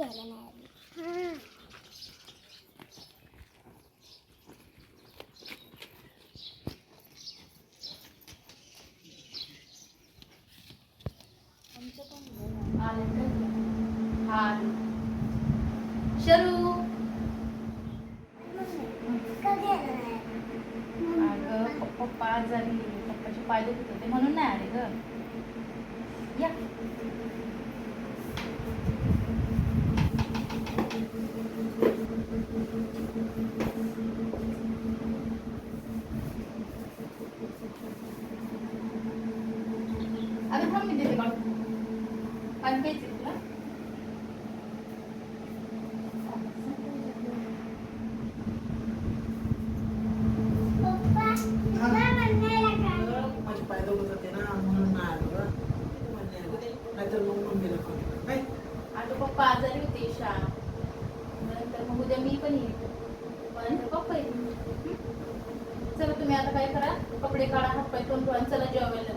घ्यायला नाही आली. शरू पप्पा आजारी, पप्पाचे पाय दुखत होते म्हणून नाही आले ग. या अगं थांब, मी देते बाळ. पाणी प्यायचे तुला? माझे पाय दुखत होते ना म्हणून नाही आलो ग. नाहीतर मग मम्मीला कळलं काय. अगं पप्पा आजारी होते ईशा, नंतर मग उद्या मी पण येईल, नंतर पप्पा येईल. चला तुम्ही आता काय करा, कपडे काढा, हातपाय तोंड धुवा, चला जेवायला.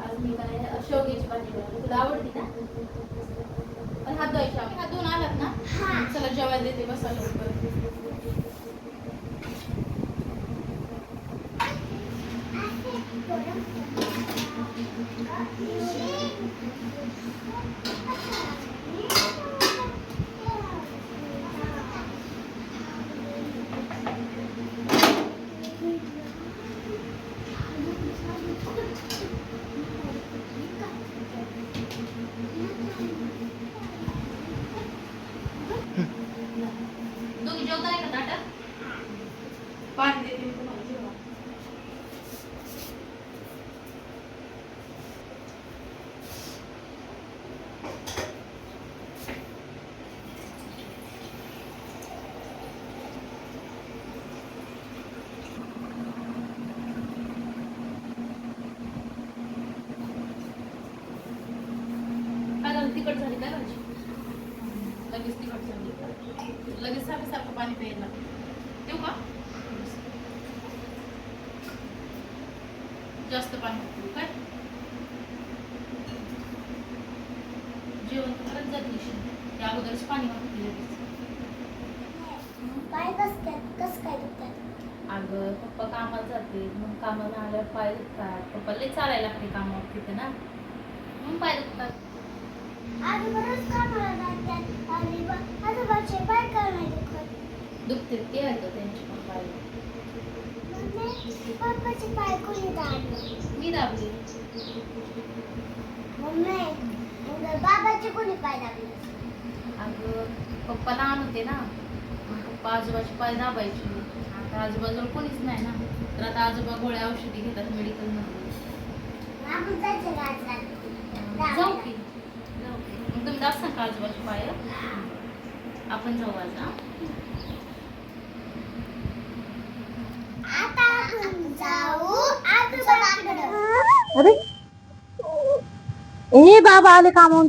आज मी काय शेवग्याची भाजी बनवली, तुला आवडती ना? पण हात धुवायचे, आम्ही हात धुवून आलात ना. चला जेवायला देते, बसा लवकर. दोघी जेवता नाही का ताटात? पाणी देते मी तुम्हाला, जेवा. काय झालं, तिखट झाली काय भाजी? लगेच तिखट झाली, लगेच सारखं सारखं पाणी प्यायला देऊ का? जास्त पाणी पिऊ काय? जेवण करत जात नाही, त्या अगोदरच पाणी वाटते लगेच. पाय कसं काय दुखतात? अगं पप्पा कामाला जाते, मग कामाला आल्यावर पाय दुखतात. पप्पाला लई चालायला लागते कामावर तिथे ना, मग पाय दुखतात. आजोबाच कामाला जातात आणि आजोबाचे पाय का नाही दुखत? दुखते ते ऐकत त्यांचे पण पाय. मम्मी, पप्पाचे पाय कोणी दाबले? मी दाबले. मम्मी, मग बाबाचे कोणी पाय दाबले? अगं पप्पा लहान होते ना, मग पप्पा आजोबाचे पाय दाबायचे. आता आजोबाजवळ कोणीच नाही ना, तर आता आजोबा गोळ्या औषधी घेतात मेडिकलमध्ये. आपण जायचं का आज रात्री? जाऊ की, मग तुम्ही दाबसान का आजोबाचे पाय? आपण जाऊ आज. आता आपण जाऊ आजोबाकडे. अरे ए बाबा आले कामावून.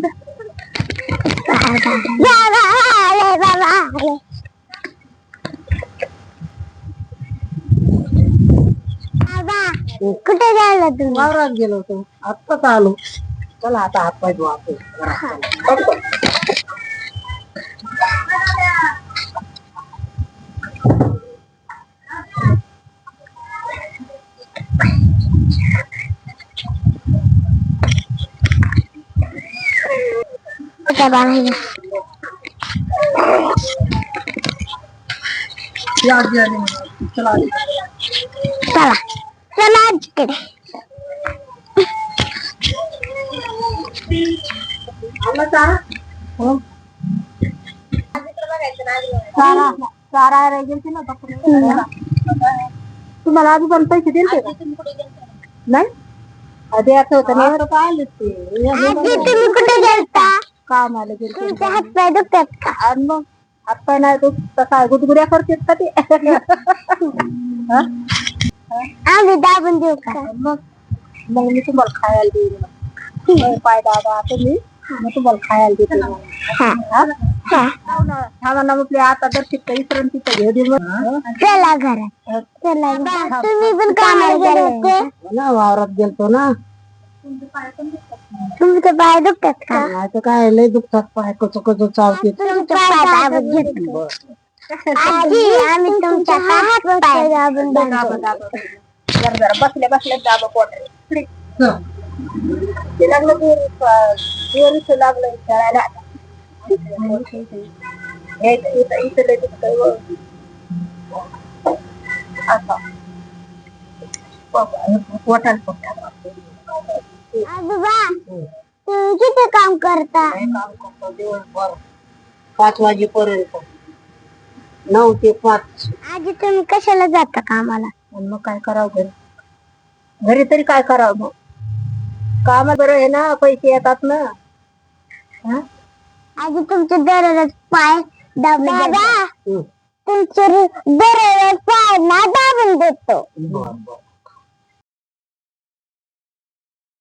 बाबा आले. बाबा कुठे जायला तुम्ही? वावरात गेलो होतो, आत्ताच आलो. चला आता हातपाय धुवा आपण. या चला चला चला आजीकडे. आला चारा? हो चारा चारा गेलते ना बकरीला. तुम्हाला आधी पण पैसे दिले का? नाही आधी असं होतं ना, आले ते तुम्ही कुठे गेलता? कामाला गेलते. तुमचे हात पाय दुखतात का? आणि मग हातपाय नाही तो तसा गुदगुड्या करतेत का ते? हा? आम्ही दाबून देऊ का? मग मग मी तुम्हाला खायला देईन. पाय दादा तुम्ही, मग तुम्हाला खायला देते. थांबा ना म्हटले आता तर तिथं विश्रांतीचं घेऊ दे. मग चला घरात. चला तुम्ही पण कामाला गेले होते ना, वावरात गेलतो ना. तुमचे पाय पण दुखतात. तुमचे पाय दुखतात का? आता काय लय दुखतात पाय कसं कसं चावते तुमचे पाय दाबत घेतले. आजी आम्ही तुमच्या हात पाय दाबून बांधतो. जरा जरा बसल्या बसल्या दाबा पोट ते लागलं जोरीचं लागलं खेळायला इथं लय दुखतंय व. असं पोटाला पोटाला आजोबा तुम्ही किती काम करता? काम करतो दिवसभर 5 वाजेपर्यंत 9 ते 5. आजी तुम्ही कशाला जाता कामाला? आणि मग काय करावं घरी घरी तरी काय करावं मग काम बरं आहे ना पैसे येतात ना. हा? आजी तुमचे दररोज पाय दाबले जातात. तुमचे दररोज